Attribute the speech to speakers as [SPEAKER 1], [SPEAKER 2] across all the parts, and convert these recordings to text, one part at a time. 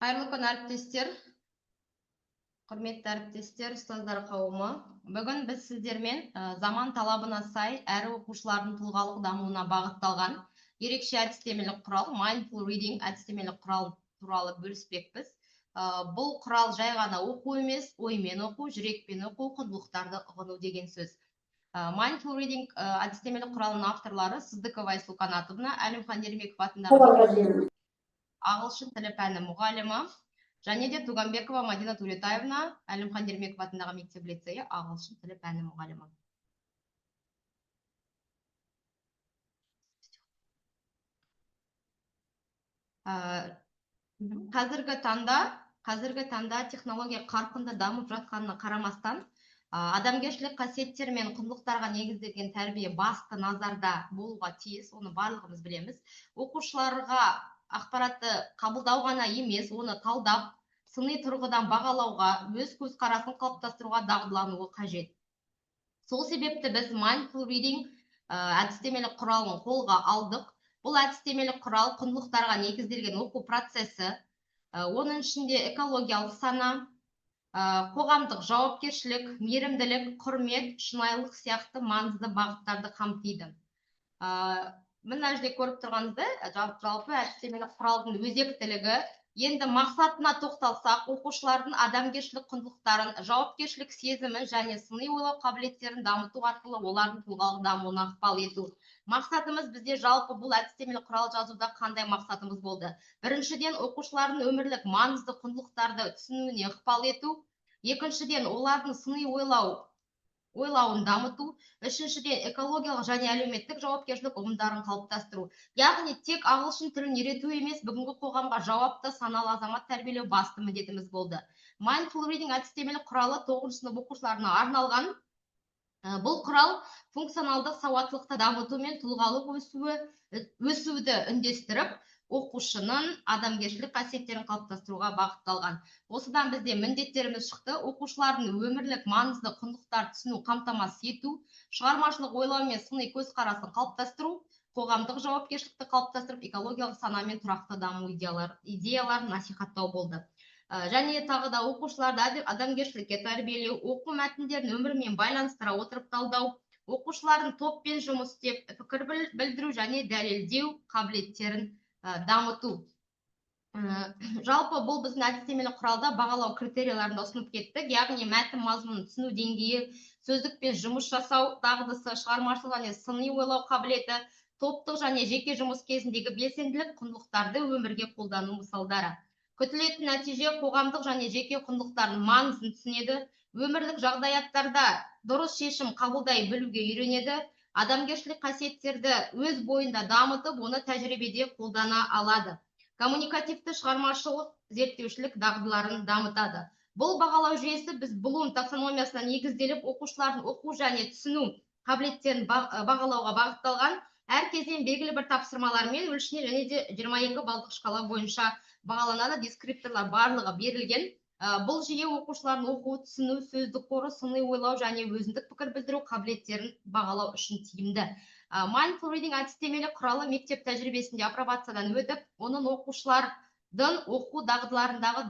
[SPEAKER 1] Қайырлы күн әріптестер, құрметті әріптестер, ұстаздар қауымы. Бүгін біз сіздермен заман талабына сай әрі оқушылардың тұлғалық дамуына бағытталған ерекше әдістемелік құрал Mindful Reading әдістемелік құрал туралы бөліспекпіз. Бұл құрал жай ғана оқу емес, оймен оқу, жүрекпен оқу, құндылықтарды ұғыну деген сөз. Mindful Reading әдістемелік құралының авторлары Сыздыкова Айсұлу Қанатовна, Әлімхан Ермеков атындағы ағылшын тілі пәні мұғалімі, және де Туганбекова Мадина Төлетаевна, Әлімхан Ермеков атындағы мектеп лицейі ағылшын тілі пәні мұғалімі. Қазіргі таңда технология қарқынды дамып жатқанына қарамастан, адамгершілік қасиеттер мен құндылықтарға негізделген тәрбие басты назарда болуға тиіс, оны барлығымыз білеміз. Оқушыларға ақпаратты қабылдау ғана емес, оны талдап, сыни тұрғыдан бағалауға, өз көзқарасын қалыптастыруға дағдылануы қажет. Сол себепті біз Mindful Reading әдістемелік құралын қолға алдық. Бұл әдістемелік құрал құндылықтарға негізделген оқу процесі, оның ішінде экологиялық сана, қоғамдық жауапкершілік, мейірімділік, құрмет, шынайылық сияқты маңызды бағыттарды қамтиды. Мына жерде көріп тұрғаныңыздай, жалпы әдістемелік құралдың өзектілігі. Енді мақсатына тоқталсақ, оқушылардың адамгершілік құндылықтарын, жауапкершілік сезімін және сыни ойлау қабілеттерін дамыту арқылы олардың тұлғалық дамуына ықпал ету. Мақсатымыз бізде жалпы бұл әдістемелік құрал жазуда қандай мақсатымыз болды? Біріншіден, оқушылардың өмірлік маңызды құндылықтарды түсінуіне ықпал ету. Екіншіден, олардың сыни ойлауын дамыту. Үшіншіден, экологиялық және әлеуметтік жауапкершілік ұғымдарын қалыптастыру. Яғни тек ағылшын тілін үйрету емес, бүгінгі қоғамға жауапты, саналы азамат тәрбиелеу басты міндетіміз болды. Mindful Reading әдістемелік құралы 9 сынып оқушыларына арналған. Бұл құрал функционалдық сауаттылықты дамыту мен тұлғалық өсуді үндестіріп, оқушының адамгершілік қасиеттерін қалыптастыруға бағытталған. Осыдан бізде міндеттеріміз шықты: оқушылардың өмірлік маңызды құндылықтарды түсіну, қамтамасыз ету, шығармашылық ойлау мен сыни көзқарасын қалыптастыру, қоғамдық жауапкершілікті қалыптастырып, экологиялық сана мен тұрақты даму идеяларын насихаттау болды. Және тағы да оқушыларды адамгершілікке тәрбиелеу, оқу мәтіндерін өмірмен байланыстыра отырып талдау, оқушылардың топпен жұмыс істеп, пікір білдіру және дәлелдеу қабілеттерін дамыту. Жалпы бұл біздің әдістемелік құралда бағалау критерияларында ұсынып кеттік. Яғни мәтін мазмұнын түсіну деңгейі, сөздікпен жұмыс жасау дағдысы, шығармашылық және сыни ойлау қабілеті, топтық және жеке жұмыс кезіндегі белсенділік, құндылықтарды өмірге қолдану мысалдары. Күтілетін нәтиже: қоғамдық және жеке құндылықтардың маңызын түсінеді, өмірлік жағдаяттарда дұрыс шешім қабылдай білуге үйренеді, адамгершілік қасиеттерді өз бойында дамытып, оны тәжірибеде қолдана алады. Коммуникативті шығармашылық, зерттеушілік дағдыларын дамытады. Бұл бағалау жүйесі біз Блум таксономиясына негізделіп, оқушылардың оқу және түсіну қабілеттерін бағалауға бағытталған. Әр кезден белгілі бір тапсырмалармен өлшене және де 22 балдық шкала бойынша бағаланады. Дескрипторлар барлығы берілген. Бұл жүйе оқушылардың оқу, түсіну, сөздік қоры, сыни ойлау және өзіндік пікір білдіру қабілеттерін бағалау үшін тиімді. Mindful Reading әдістемелік құралы мектеп тәжірибесінде апробациядан өтіп, оның оқушылардың оқу дағдыларындағы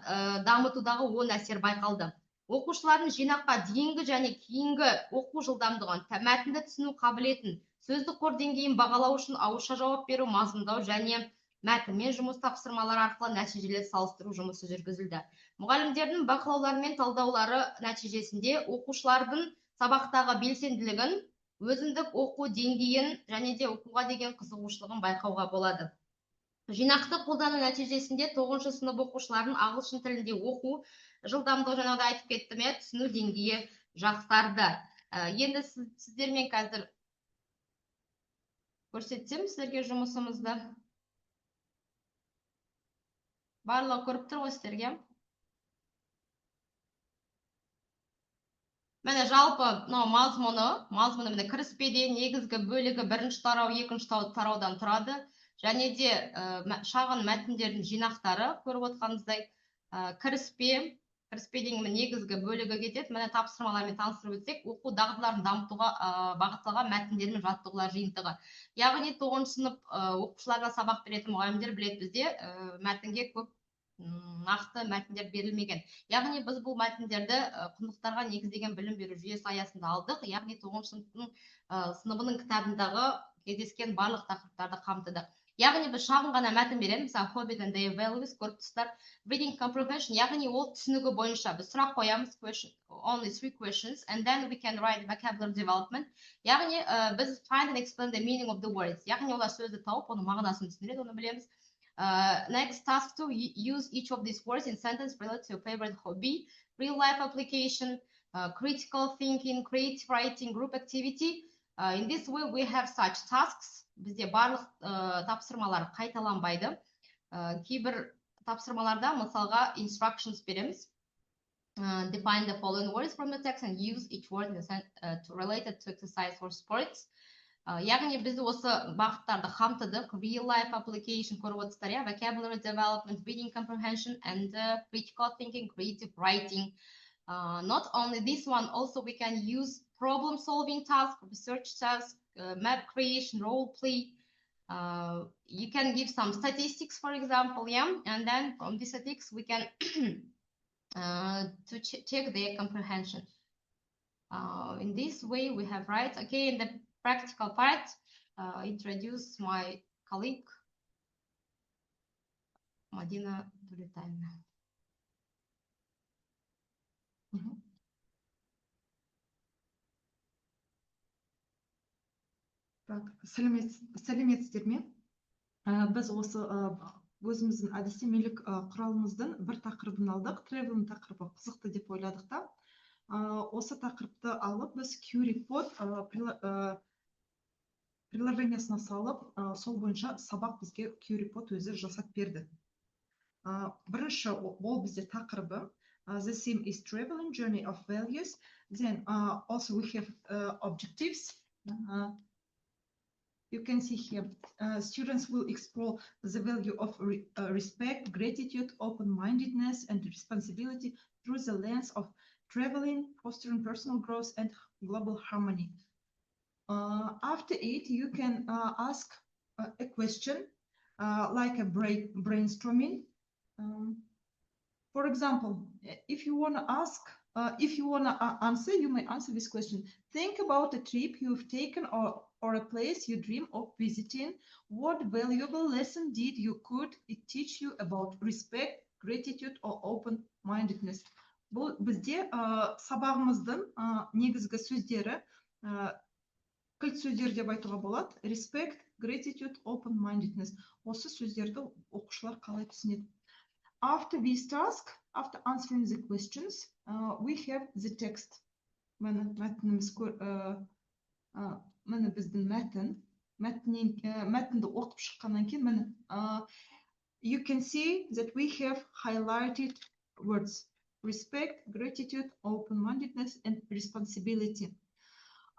[SPEAKER 1] дамытудағы оң әсер байқалды. Оқушылардың жинаққа дейінгі және кейінгі оқу жылдамдығын, мәтінді түсіну қабілетін, сөздік қор деңгейін бағалау үшін ауызша жауап беру, мазмұндау және мәтінмен жұмыс тапсырмалары арқылы нәтижелер салыстыру жұмысы жүргізілді. Мұғалімдердің бақылаулары мен талдаулары нәтижесінде оқушылардың сабақтағы белсенділігін, өзіндік оқу деңгейін және де оқуға деген қызығушылығын байқауға болады. Жинақты қолдану нәтижесінде 9 сынып оқушылардың ағылшын тілінде оқу жылдамдығы, жаңағыда айтып кеттім, түсіну деңгейі жақсарды. Енді сіздермен қазір көрсетсем сіздерге жұмысымызды. Барлығы көріп тұр ғой сіздерге. Міне жалпы мазмұны кіріспеде негізгі бөлігі бірінші тарау, екінші тараудан тұрады. Және де шағын мәтіндердің жинақтары көріп отқаныңыздай. Кіріспеден негізгі бөлігі кетеді. Міне тапсырмалармен таныстырып өтсек, оқу дағдыларын дамытуға бағытталған мәтіндер мен жаттығулар жиынтығы. Яғни 9 сынып оқушыларға сабақ беретін мұғалімдер біледі, бізде мәтінге көп нақты мәтіндер берілмеген. Яғни біз бұл мәтіндерді құндылықтарға негізделген білім беру жүйесі аясында алдық, яғни 9 сыныбының кітабындағы кездескен барлық тақырыптарды қамтыдық. Яғни біз шағын ғана мәтін береміз, мысалы Hobbit and their values, көріп тұрсыздар, reading comprehension, яғни ол түсінігі бойынша біз сұрақ қоямыз, only 3 questions, and then we can write vocabulary development. Яғни біз find and explain the meaning of the words, яғни олар сөзді тауып, оның мағынасын түсіндіреді, оны білеміз. Next, task 2, use each of these words in sentence related to your favorite hobby, real life application, critical thinking, creative writing, group activity. In this way, we have such tasks. Бізде барлық тапсырмалар қайталанбайды. Кейбір тапсырмаларда мысалға instructions береміз. Define the following words from the text and use each word related to exercise or sports. Яғни біз осы бағыттарды қамтыдық. Real life application көріп отырсыздар, иә, vocabulary development, reading comprehension, and critical thinking, creative writing. Not only this one, also we can use problem solving task, research task, map creation, role play. You can give some statistics, for example, yeah, and then from the statistics we can to check their comprehension. In this way we have right. Okay, in the practical part, introduce my colleague Madina Duletaevna.
[SPEAKER 2] Сәлеметсіздер ме? Біз осы өзіміздің әдістемелік құралымыздың бір тақырыбын алдық. Traveling тақырыбы қызықты деп ойладық та. Осы тақырыпты алып, біз QReport приложениясына салып, сол бойынша сабақ бізге QReport өзі жасап берді. Бірінші ол бізде тақырыбы The theme is traveling journey of values. Then also we have objectives. You can see here, students will explore the value of respect, gratitude, open-mindedness, and responsibility through the lens of traveling, fostering personal growth and global harmony. After it, you can ask a question like a brainstorming. For example, if you want to ask, if you want to answer, you may answer this question. Think about a trip you've taken or a place you dream of visiting. What valuable lesson did it teach you about respect, gratitude, or open-mindedness? Бұл бізде сабағымыздың негізгі сөздері, кілт сөздер деп айтуға болады. Respect, gratitude, open-mindedness. Осы сөздерді оқушылар қалай түсінеді? After this task, after answering the questions, we have the text. Мәні біздің мәтінді оқып шыққаннан кейін, you can see that we have highlighted words: respect, gratitude, open-mindedness, and responsibility.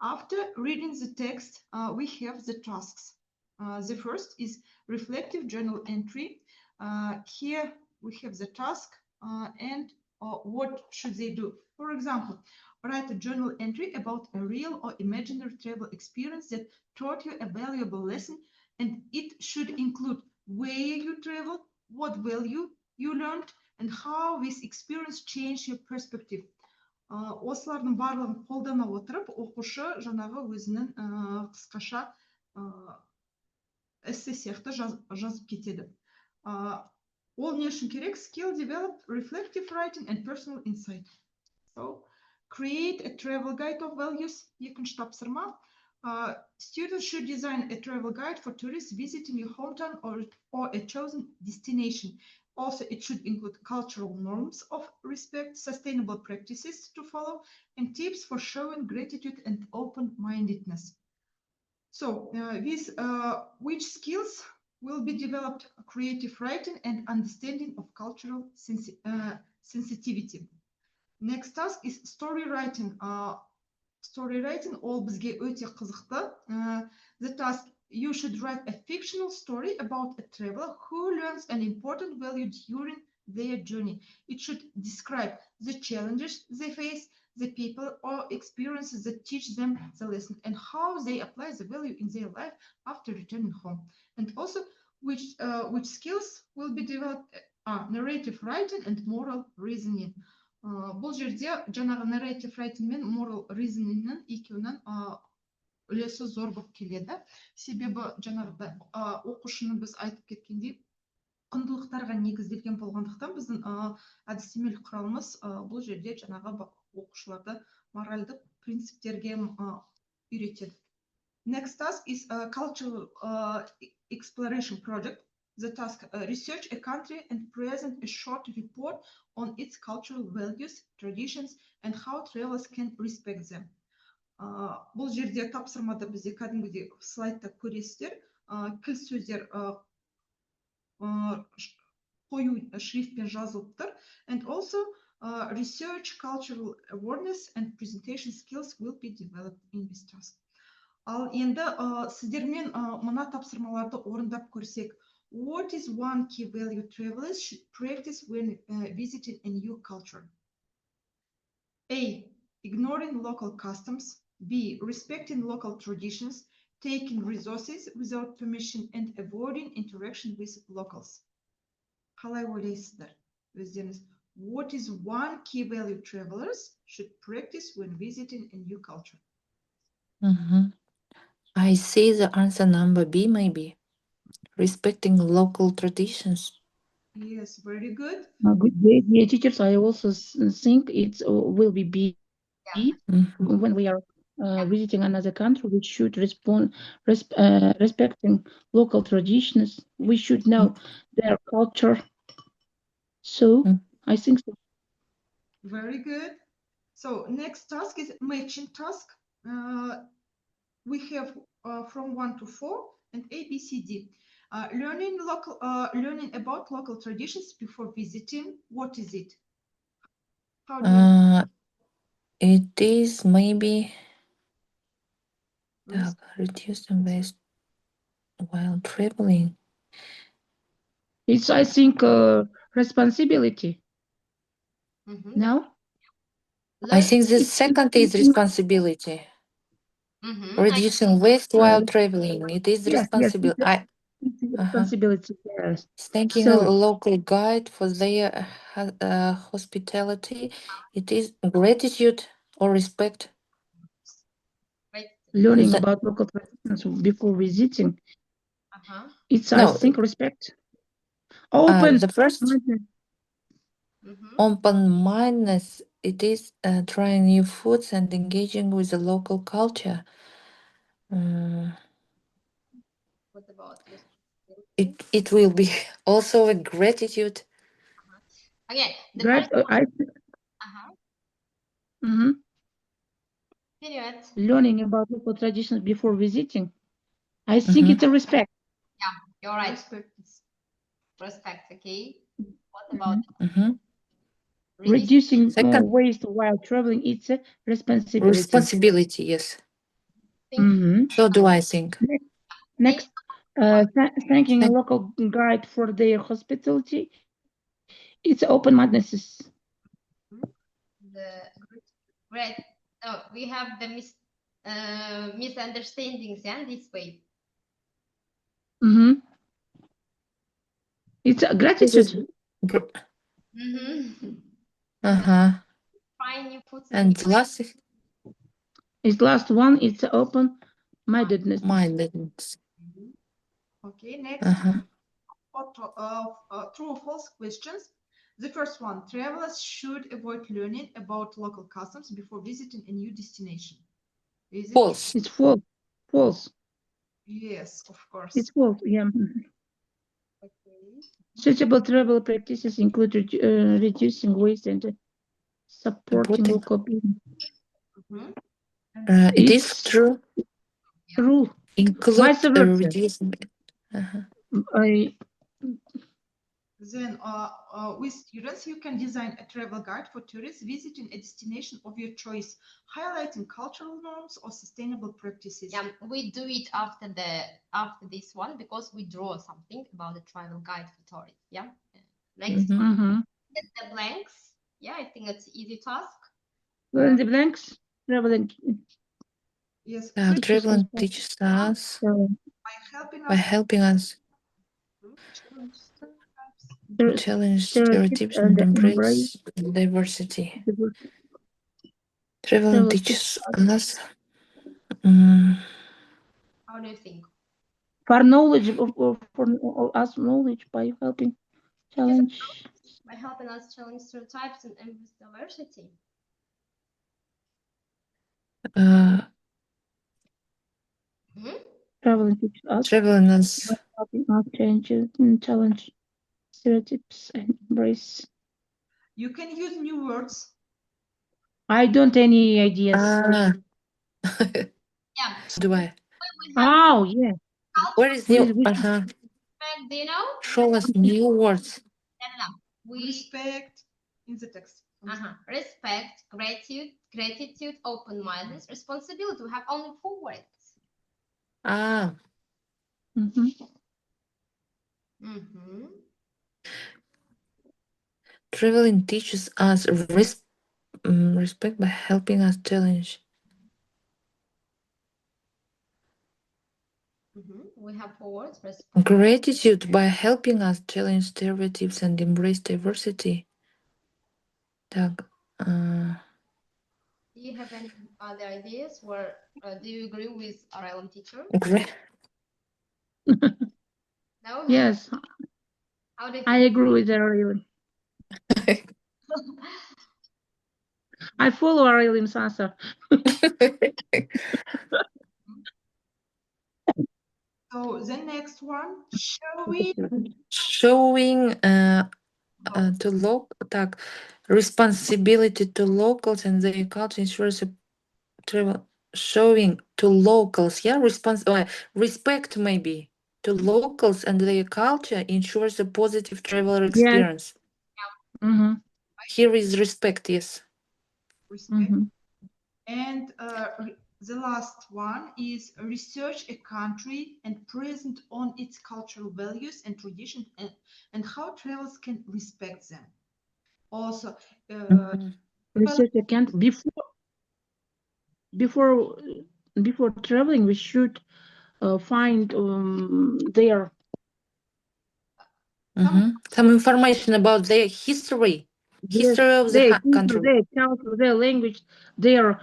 [SPEAKER 2] After reading the text, we have the tasks. The first is reflective journal entry. Here we have the task and what should they do. For example, write a journal entry about a real or imaginary travel experience that taught you a valuable lesson, and it should include where you traveled, what value you learned, and how this experience changed your perspective. Осылардың барлығын қолдана отырып, оқушы жаңағы өзінің қысқаша эссе сияқты жазып кетеді. Ол не үшін керек? Skill developed, reflective writing, and personal insight. So, create a travel guide of values. Екінші тапсырма. Students should design a travel guide for tourists visiting your hometown or a chosen destination. Also, it should include cultural norms of respect, sustainable practices to follow, and tips for showing gratitude and open-mindedness. So, which skills will be developed? Creative writing and understanding of cultural sensitivity. Next task is story writing. Story writing all бізге өте қызықты. The task: you should write a fictional story about a traveler who learns an important value during their journey. It should describe the challenges they face, the people or experiences that teach them the lesson, and how they apply the value in their life after returning home. And also, which skills will be developed? narrative writing and moral reasoning. Бұл жерде жаңағы narrative writing мен moral reasoningнің екеуінің үлесі зор болып келеді. Себебі жаңағыда оқушыны біз айтып кеткендей, құндылықтарға негізделген болғандықтан біздің әдістемелік құралымыз бұл жерде жаңағы оқушыларды моральдық принциптерге үйретеді. Next task is a cultural exploration project. The task research a country and present a short report on its cultural values, traditions, and how travelers can respect them. Бұл жерде тапсырмада бізде кәдімгідей слайдта көресіздер, кіл сөздер қою шрифтпен жазылып тұр. And also research, cultural awareness and presentation skills will be developed in this task. Ал енді сіздермен мына тапсырмаларды орындап көрсек, what is one key value travelers should practice when visiting a new culture? A. Ignoring local customs. B. Respecting local traditions, taking resources without permission, and avoiding interaction with locals. Қалай ойлайсыздар өздеріңіз? What is one key value travelers should practice when visiting a new culture?
[SPEAKER 3] I see the answer number B, maybe. Respecting local traditions.
[SPEAKER 2] Yes, very good.
[SPEAKER 4] Good day, dear teachers. I also think it will be B. When we are visiting another country, we should respecting local traditions. We should know their culture. So I think so.
[SPEAKER 2] Very good. So next task is matching task. We have from 1 to 4 and A, B, C, D. Learning about local traditions before visiting. What is it? How do you
[SPEAKER 3] It is maybe reducing waste while traveling.
[SPEAKER 4] It's, I think, responsibility. No?
[SPEAKER 3] I think the second is responsibility. Reducing waste while traveling. It is responsibility.
[SPEAKER 4] It's responsibility. Yes.
[SPEAKER 3] Thanking a local guide for their hospitality. It is gratitude or respect.
[SPEAKER 4] Learning about local traditions before visiting. It's, I think, respect. Open.
[SPEAKER 3] The first open-mindedness. It is trying new foods and engaging with the local culture.
[SPEAKER 1] What about this?
[SPEAKER 3] It will be also a gratitude.
[SPEAKER 1] Again, the
[SPEAKER 4] Great.
[SPEAKER 1] period.
[SPEAKER 4] Learning about local traditions before visiting. I think it's a respect.
[SPEAKER 1] Yeah, you're right. Respect, okay. What about
[SPEAKER 4] reducing waste while traveling? It's a responsibility.
[SPEAKER 3] Responsibility, yes. So do I think.
[SPEAKER 4] Next, thanking a local guide for their hospitality. It's open-mindedness.
[SPEAKER 1] Great. No, we have the misunderstandings, yeah, this way.
[SPEAKER 4] It's a gratitude.
[SPEAKER 1] Trying new foods.
[SPEAKER 3] And last
[SPEAKER 4] one, it's open-mindedness.
[SPEAKER 2] Okay, next. True or false questions. The first one, travelers should avoid learning about local customs before visiting a new destination. Is it
[SPEAKER 3] false?
[SPEAKER 4] It's false. False.
[SPEAKER 2] Yes, of course.
[SPEAKER 4] It's false, yeah.
[SPEAKER 2] Okay.
[SPEAKER 4] Suitable travel practices include reducing waste and supporting local people.
[SPEAKER 3] It is true.
[SPEAKER 4] True.
[SPEAKER 3] Include reducing.
[SPEAKER 2] Then, with students, you can design a travel guide for tourists visiting a destination of your choice, highlighting cultural norms or sustainable practices.
[SPEAKER 1] Yeah, we do it after this one because we draw something about the travel guide for tourists. Yeah. Next, get the blanks. Yeah, I think it's easy task.
[SPEAKER 4] Learn the blanks. Traveling.
[SPEAKER 2] Yes.
[SPEAKER 3] Traveling teaches us by helping us. Challenge
[SPEAKER 4] stereotypes
[SPEAKER 3] stereotypes and
[SPEAKER 4] and
[SPEAKER 3] embrace diversity.
[SPEAKER 4] diversity.
[SPEAKER 3] Traveling
[SPEAKER 4] Travel
[SPEAKER 3] teaches
[SPEAKER 4] teaches
[SPEAKER 3] us. mm,
[SPEAKER 1] How do you think?
[SPEAKER 4] for knowledge for us knowledge by helping challenge.
[SPEAKER 1] By helping us challenge stereotypes and embrace diversity. Mhm.
[SPEAKER 4] Traveling teaches us
[SPEAKER 3] Traveling us.
[SPEAKER 4] by helping us change and challenge stereotypes and embrace.
[SPEAKER 2] You can use new words.
[SPEAKER 4] I don't any ideas.
[SPEAKER 1] Yeah.
[SPEAKER 3] Do I?
[SPEAKER 1] We have
[SPEAKER 4] Oh yeah.
[SPEAKER 3] Where is
[SPEAKER 4] Please,
[SPEAKER 3] new?
[SPEAKER 4] we
[SPEAKER 1] respect, do you know?
[SPEAKER 3] Show us new words.
[SPEAKER 1] No. We
[SPEAKER 2] Respect in the text.
[SPEAKER 1] respect, gratitude, open-mindedness, responsibility. We have only 4 words.
[SPEAKER 4] Mhm.
[SPEAKER 3] Traveling teaches us respect by helping us challenge.
[SPEAKER 1] We have 4 words. Respect.
[SPEAKER 3] Gratitude by helping us challenge stereotypes and embrace diversity. Так.
[SPEAKER 1] Do you have any other ideas? Where do you agree with RLM teacher? No.
[SPEAKER 4] Yes,
[SPEAKER 1] How do you
[SPEAKER 4] I
[SPEAKER 1] think?
[SPEAKER 4] agree with Ariel. I follow Ariel's answer.
[SPEAKER 2] So the next one, showing
[SPEAKER 3] Showing to local responsibility to locals and their culture ensures travel. Showing to locals, respect maybe to locals and their culture ensures a positive traveler experience.
[SPEAKER 4] Mm-hmm.
[SPEAKER 3] Here is respect, yes.
[SPEAKER 2] respect.
[SPEAKER 4] Mm-hmm.
[SPEAKER 2] And the last one is research a country and present on its cultural values and traditions and how travelers can respect them. Also,
[SPEAKER 4] Research account before traveling, we should find their
[SPEAKER 3] some information about their history of the country,
[SPEAKER 4] their culture, their language, their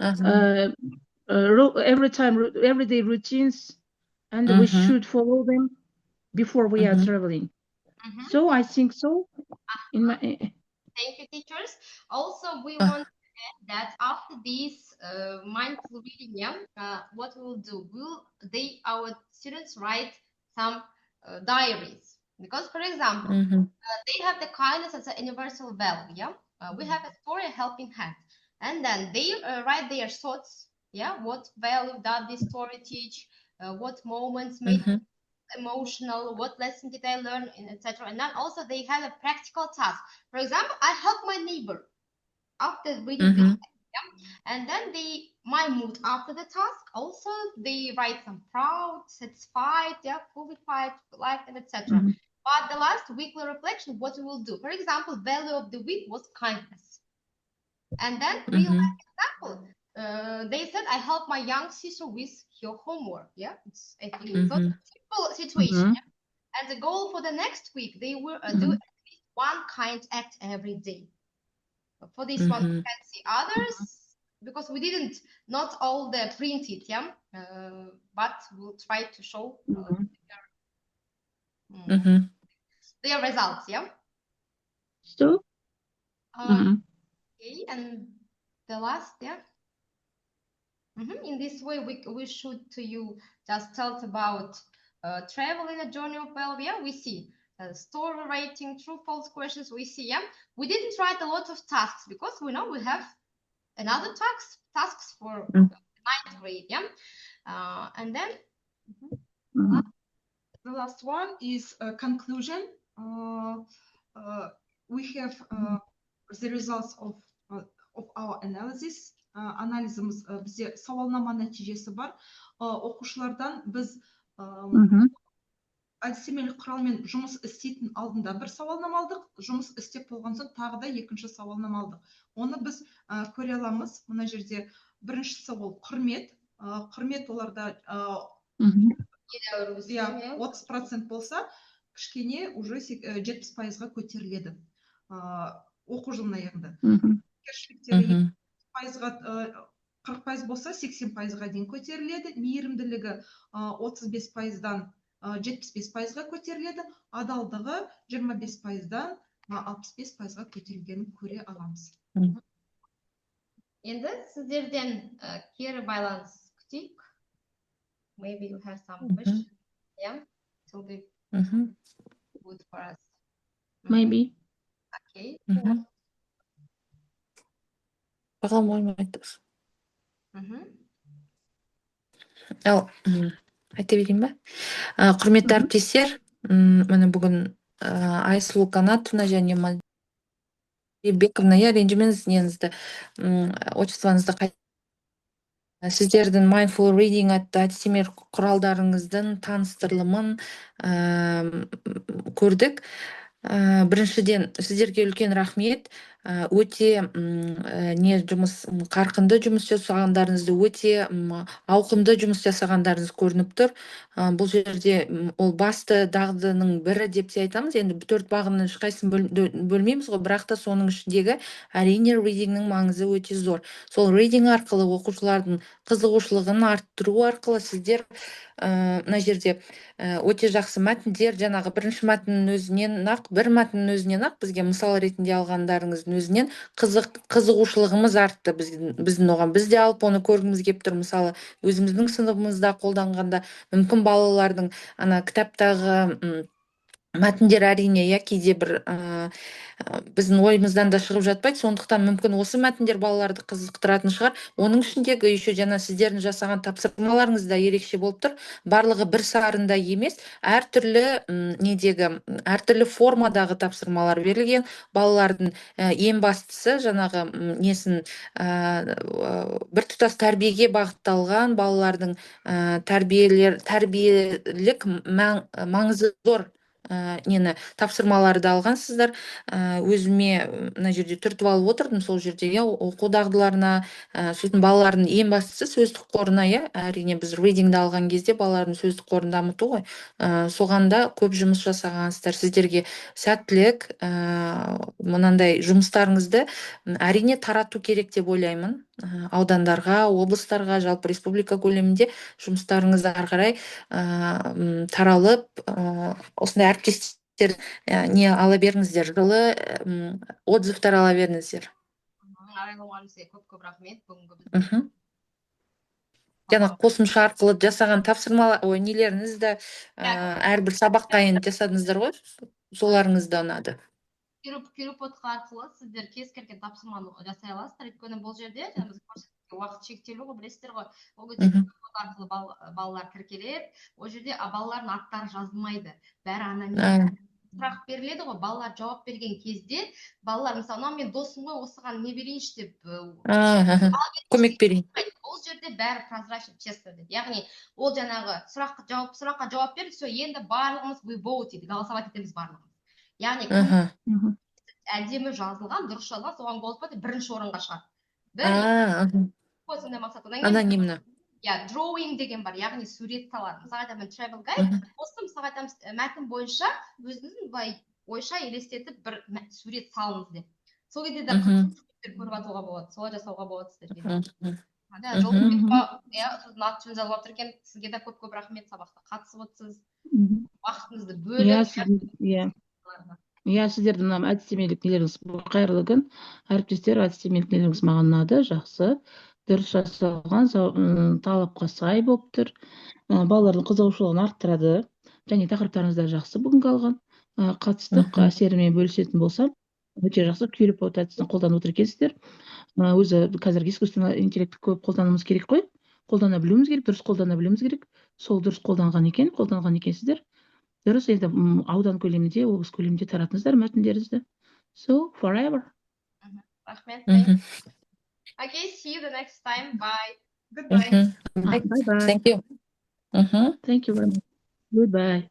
[SPEAKER 4] everyday routines, and we should follow them before we are traveling. So I think so.
[SPEAKER 1] Thank you, teachers. Also, we want to add that after this mindful reading, what we will do? Our students write some diaries, because, for example, they have the kindness as a universal value. We have a story, a helping hand, and then they write their thoughts. What value does this story teach? What moments made emotional, what lesson did I learn, etc. And then also they have a practical task. For example, I help my neighbor after reading this, and then my mood after the task. Also, they write some proud, satisfied, fulfilled, liked, and etc. But the last weekly reflection, what we will do? For example, value of the week was kindness, and then real life example. They said I help my young sister with her homework. It's a simple situation. And the goal for the next week, they will do at least one kind act every day. For this one, we can see others because we didn't not all the printed, but we'll try to show their results,
[SPEAKER 4] So.
[SPEAKER 1] Okay, and the last, in this way, we should to you just tell about travel in a journey of value. We see story rating, true false questions. We see, we didn't write a lot of tasks because we know we have another tasks for 9th grade, and then
[SPEAKER 2] the last one is a conclusion. We have the results of our analysis. Анализіміз бізде сауалнама нәтижесі бар. Оқушылардан біз әдістемелік құралмен жұмыс істейтін алдында бір сауалнама алдық, жұмыс істеп болған соң тағы да екінші сауалнама алдық. Оны біз көре аламыз. Мына жерде біріншісі ол құрмет. Құрмет оларда 30% болса, кішкене уже 70%-ға көтеріледі оқу жылының аяғында.
[SPEAKER 3] Мгм.
[SPEAKER 2] 40% болса 80%-ға дейін көтеріледі. Мейірімділігі 35%-дан 75%-ға көтеріледі. Адалдығы 25%-дан 65%-ға көтерілгенін көре аламыз.
[SPEAKER 1] Енді сіздерден кері байланыс күтейік. Maybe you have some wish. Yeah, it will be
[SPEAKER 3] Мгм.
[SPEAKER 1] good for us.
[SPEAKER 4] Maybe.
[SPEAKER 1] Okay.
[SPEAKER 3] Мгм. Бағлан ойым айтыңыз. Ал айта берейін ба? Құрметті әріптестер, міне бүгін Айсұлу Қанатовна және Бековна, я ренжімеңіз, неңізді, отчествоңызды сіздердің Mindful Reading атты әдістемелік құралдарыңыздың таныстырылымын көрдік. Біріншіден, сіздерге үлкен рахмет. Өте қарқынды жұмыс жасағандарыңызды, өте ауқымды жұмыс жасағандарыңыз көрініп тұр. Бұл жерде ол басты дағдының бірі деп те айтамыз. Енді 4 бағының ешқайсысын бөлмейміз ғой, бірақ та соның ішіндегі әрине readingнің маңызы өте зор. Сол reading арқылы оқушылардың қызығушылығын арттыру арқылы сіздер мына жерде өте жақсы мәтіндер, жаңағы бірінші мәтіннің өзінен бір мәтіннің өзінен бізге мысал ретінде алғандарыңыздың өзінен қызығушылығымыз артты біздің оған. Біз де алып оны көргіміз келіп тұр. Мысалы, өзіміздің сыныбымызда қолданғанда мүмкін балалардың ана кітаптағы мәтіндер әрине кейде бір біздің ойымыздан да шығып жатпайды. Сондықтан мүмкін осы мәтіндер балаларды қызықтыратын шығар. Оның ішіндегі еще жаңа сіздердің жасаған тапсырмаларыңыз да ерекше болып тұр. Барлығы бір сарында емес, әртүрлі формадағы тапсырмалар берілген. Балалардың ең бастысы жаңағы несін біртұтас тәрбиеге бағытталған балалардың тәрбиелік маңызы зор тапсырмаларды алғансыздар. Өзіме мына жерде түртіп алып отырдым, сол жерде оқу дағдыларына, сосын балалардың ең бастысы сөздік қорына, әрине біз readingді алған кезде балалардың сөздік қорын дамыту ғой. Соған да көп жұмыс жасағансыздар. Сіздерге сәттілік, мынандай жұмыстарыңызды әрине тарату керек деп ойлаймын. Аудандарға, облыстарға, жалпы республика көлемінде жұмыстарыңызды ары қарай таралып, осындай әріптестер не ала беріңіздер, жылы отзывтар ала беріңіздер.
[SPEAKER 1] Көп рахмет бүгінгі
[SPEAKER 3] Жаңағы қосымша арқылы жасаған тапсырмалар, нелеріңізді әрбір сабаққа енді жасадыңыздар ғой, соларыңызды ұнады.
[SPEAKER 1] Кюрпотқа арқылы сіздер кез келген тапсырманы жасай аласыздар. Өйткені бұл жерде біз уақыт шектеулі ғой, білесіздер ғой. Ол кезде кюрпот арқылы балалар тіркеледі. Ол жерде балалардың аттары жазылмайды. Бәрі аноним. Сұрақ беріледі ғой, балалар жауап берген кезде, балалар мысалы, мен досым ғой, осыған не берейінші деп
[SPEAKER 3] көмек берейін.
[SPEAKER 1] Ол жерде бәрі прозрачно, честно деп. Яғни ол жаңағы сұраққа жауап берді, все, енді барлығымыз we vote дейді, голосовать етеміз барлығымыз. Яғни әдемі жазылған, дұрыс жазылған, соған голос берді, бірінші орынға шығады.
[SPEAKER 3] Анонимно.
[SPEAKER 1] Drawing деген бар, яғни сурет салады. Мысалға айтамын, travel guide, осы мысалға айтамыз, мәтін бойынша өзіңіздің ойша елестетіп бір сурет салыңыз деп. Сол кезде де қызықтар көріп атуға болады, солай жасауға болады сіздерге. Сіздің аты жөнін жазып отыр екен, сізге де көп рахмет, сабақта қатысып отырсыз, уақытыңызды бөліп.
[SPEAKER 4] Сіздердің мына әдістемелік нелеріңіз қайырлы күн. Әріптестер, әдістемелік нелеріңіз маған ұнады, жақсы, дұрыс жасалған, талапқа сай болып тұр. Балалардың қызығушылығын арттырады. Және тақырыптарыңыз да жақсы бүгінгі алған. Қатыстық әсерімен бөлісетін болсам, өте жақсы Кюрпот әдісін қолданып отыр екенсіздер. Өзі қазіргі искусственный интеллектті көп қолдануымыз керек қой. Қолдана білуіміз керек, дұрыс қолдана білуіміз керек. Сол дұрыс қолданған екенсіздер. Дұрыс, енді аудан көлемінде, облыс көлемінде таратыңыздар мәтіндеріңізді. So, forever.
[SPEAKER 1] Рахмет. Okay, see you the next time. Bye.
[SPEAKER 2] Goodbye.
[SPEAKER 4] Bye-bye.
[SPEAKER 3] Thank you.
[SPEAKER 4] Thank you very much. Goodbye.